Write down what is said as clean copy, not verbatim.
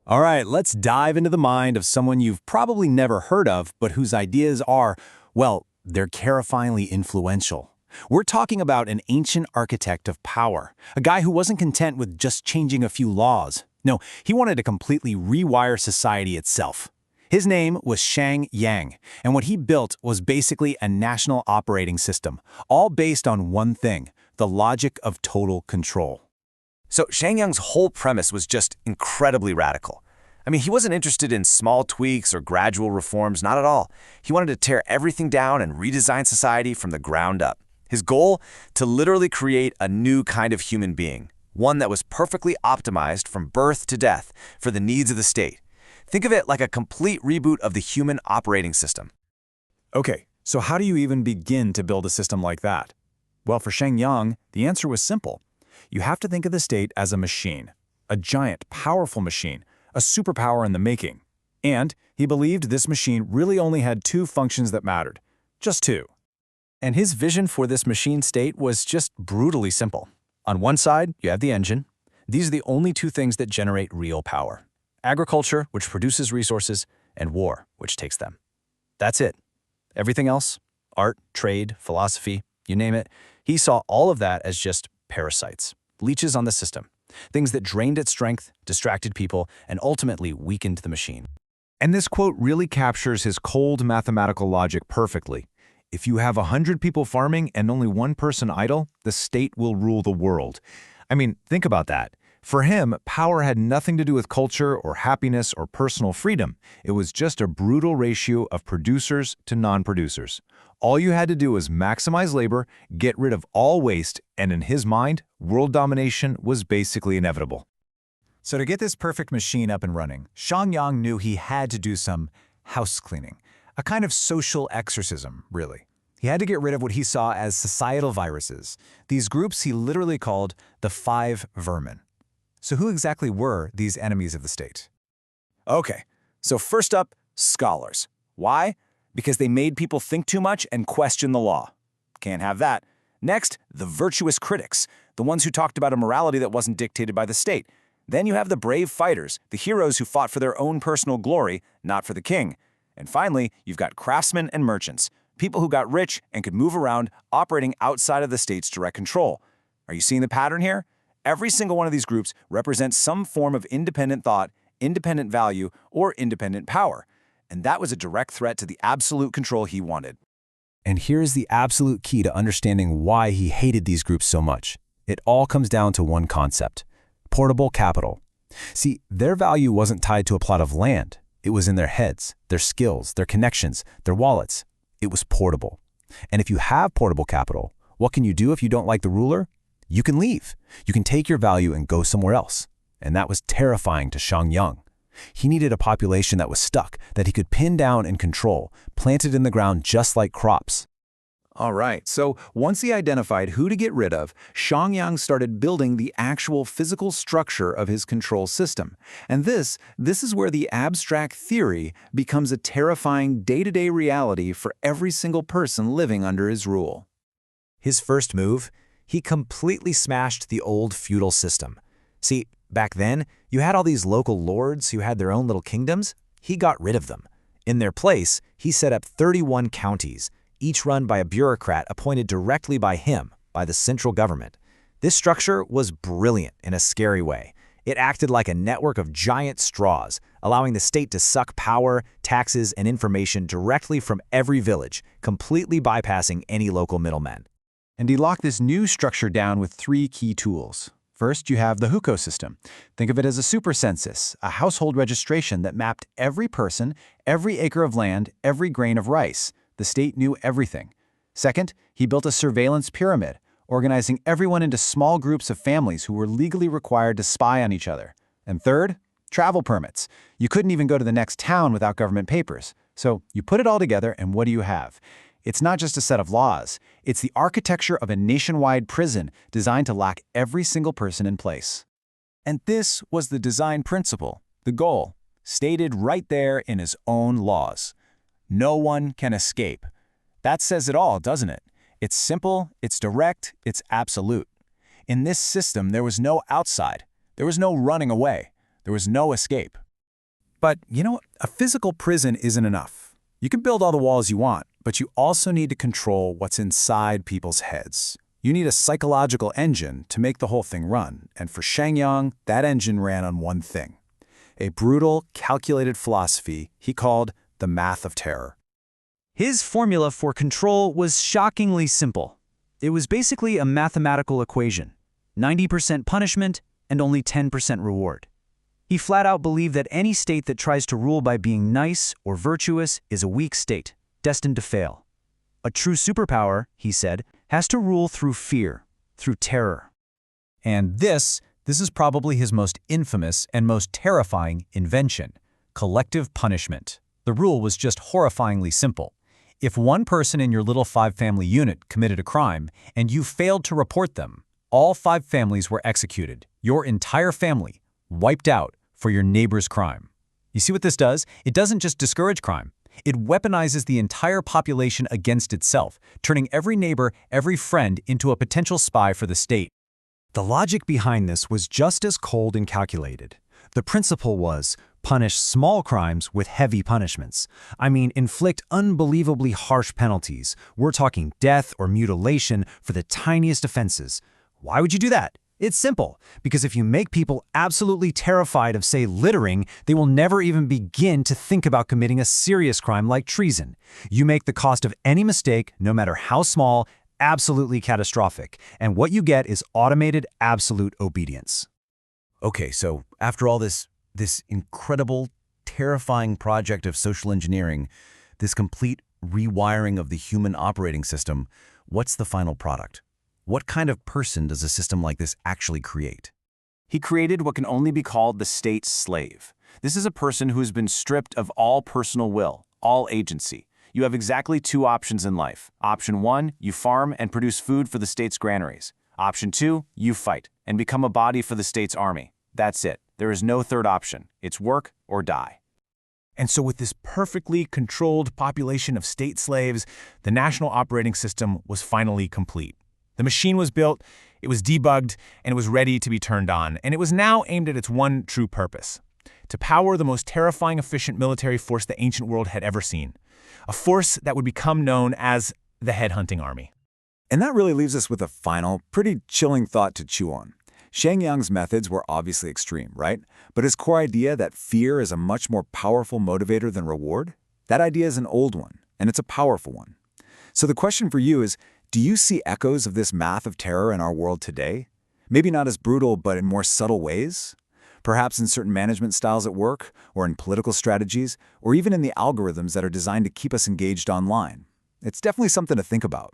All right, let's dive into the mind of someone you've probably never heard of, but whose ideas are, well, they're terrifyingly influential. We're talking about an ancient architect of power, a guy who wasn't content with just changing a few laws. No, he wanted to completely rewire society itself. His name was Shang Yang, and what he built was basically a national operating system, all based on one thing: the logic of total control. So Shang Yang's whole premise was just incredibly radical. I mean, he wasn't interested in small tweaks or gradual reforms, not at all. He wanted to tear everything down and redesign society from the ground up. His goal? To literally create a new kind of human being, one that was perfectly optimized from birth to death for the needs of the state. Think of it like a complete reboot of the human operating system. Okay, so how do you even begin to build a system like that? Well, for Shang Yang, the answer was simple. You have to think of the state as a machine, a giant, powerful machine, a superpower in the making. And he believed this machine really only had two functions that mattered. Just two. And his vision for this machine state was just brutally simple. On one side, you have the engine. These are the only two things that generate real power: agriculture, which produces resources, and war, which takes them. That's it. Everything else, art, trade, philosophy, you name it, he saw all of that as just parasites, leeches on the system, things that drained its strength, distracted people, and ultimately weakened the machine. And this quote really captures his cold mathematical logic perfectly. If you have 100 people farming and only one person idle, the state will rule the world. I mean, think about that. For him, power had nothing to do with culture or happiness or personal freedom. It was just a brutal ratio of producers to non-producers. All you had to do was maximize labor, get rid of all waste, and in his mind, world domination was basically inevitable. So to get this perfect machine up and running, Shang Yang knew he had to do some house cleaning, a kind of social exorcism, really. He had to get rid of what he saw as societal viruses, these groups he literally called the 5 Vermin. So who exactly were these enemies of the state? Okay, so first up, scholars. Why? Because they made people think too much and question the law. Can't have that. Next, the virtuous critics, the ones who talked about a morality that wasn't dictated by the state. Then you have the brave fighters, the heroes who fought for their own personal glory, not for the king. And finally, you've got craftsmen and merchants, people who got rich and could move around, operating outside of the state's direct control. Are you seeing the pattern here? Every single one of these groups represents some form of independent thought, independent value, or independent power. And that was a direct threat to the absolute control he wanted. And here's the absolute key to understanding why he hated these groups so much. It all comes down to one concept: portable capital. See, their value wasn't tied to a plot of land. It was in their heads, their skills, their connections, their wallets. It was portable. And if you have portable capital, what can you do if you don't like the ruler? You can leave. You can take your value and go somewhere else. And that was terrifying to Shang Yang. He needed a population that was stuck, that he could pin down and control, planted in the ground just like crops. All right, so once he identified who to get rid of, Shang Yang started building the actual physical structure of his control system. And this is where the abstract theory becomes a terrifying day-to-day reality for every single person living under his rule. His first move? He completely smashed the old feudal system. See, back then, you had all these local lords who had their own little kingdoms. He got rid of them. In their place, he set up 31 counties, each run by a bureaucrat appointed directly by him, by the central government. This structure was brilliant in a scary way. It acted like a network of giant straws, allowing the state to suck power, taxes, and information directly from every village, completely bypassing any local middlemen. And he locked this new structure down with 3 key tools. First, you have the Hukou system. Think of it as a super census, a household registration that mapped every person, every acre of land, every grain of rice. The state knew everything. Second, he built a surveillance pyramid, organizing everyone into small groups of families who were legally required to spy on each other. And third, travel permits. You couldn't even go to the next town without government papers. So you put it all together, and what do you have? It's not just a set of laws. It's the architecture of a nationwide prison designed to lock every single person in place. And this was the design principle, the goal, stated right there in his own laws. No one can escape. That says it all, doesn't it? It's simple, it's direct, it's absolute. In this system, there was no outside. There was no running away. There was no escape. But, you know, a physical prison isn't enough. You can build all the walls you want, but you also need to control what's inside people's heads. You need a psychological engine to make the whole thing run, and for Shang Yang, that engine ran on one thing. A brutal, calculated philosophy he called the math of terror. His formula for control was shockingly simple. It was basically a mathematical equation: 90% punishment and only 10% reward. He flat out believed that any state that tries to rule by being nice or virtuous is a weak state, destined to fail. A true superpower, he said, has to rule through fear, through terror. And this is probably his most infamous and most terrifying invention: collective punishment. The rule was just horrifyingly simple. If one person in your little 5-family unit committed a crime and you failed to report them, all 5 families were executed, your entire family wiped out for your neighbor's crime. You see what this does? It doesn't just discourage crime. It weaponizes the entire population against itself, turning every neighbor, every friend into a potential spy for the state. The logic behind this was just as cold and calculated. The principle was punish small crimes with heavy punishments. I mean, inflict unbelievably harsh penalties. We're talking death or mutilation for the tiniest offenses. Why would you do that? It's simple, because if you make people absolutely terrified of, say, littering, they will never even begin to think about committing a serious crime like treason. You make the cost of any mistake, no matter how small, absolutely catastrophic, and what you get is automated absolute obedience. Okay, so after all this incredible, terrifying project of social engineering, this complete rewiring of the human operating system, what's the final product? What kind of person does a system like this actually create? He created what can only be called the state's slave. This is a person who has been stripped of all personal will, all agency. You have exactly 2 options in life. Option 1, you farm and produce food for the state's granaries. Option 2, you fight and become a body for the state's army. That's it. There is no third option. It's work or die. And so with this perfectly controlled population of state slaves, the national operating system was finally complete. The machine was built, it was debugged, and it was ready to be turned on. And it was now aimed at its one true purpose: to power the most terrifying, efficient military force the ancient world had ever seen. A force that would become known as the headhunting army. And that really leaves us with a final, pretty chilling thought to chew on. Shang Yang's methods were obviously extreme, right? But his core idea that fear is a much more powerful motivator than reward, that idea is an old one, and it's a powerful one. So the question for you is, do you see echoes of this math of terror in our world today? Maybe not as brutal, but in more subtle ways? Perhaps in certain management styles at work, or in political strategies, or even in the algorithms that are designed to keep us engaged online. It's definitely something to think about.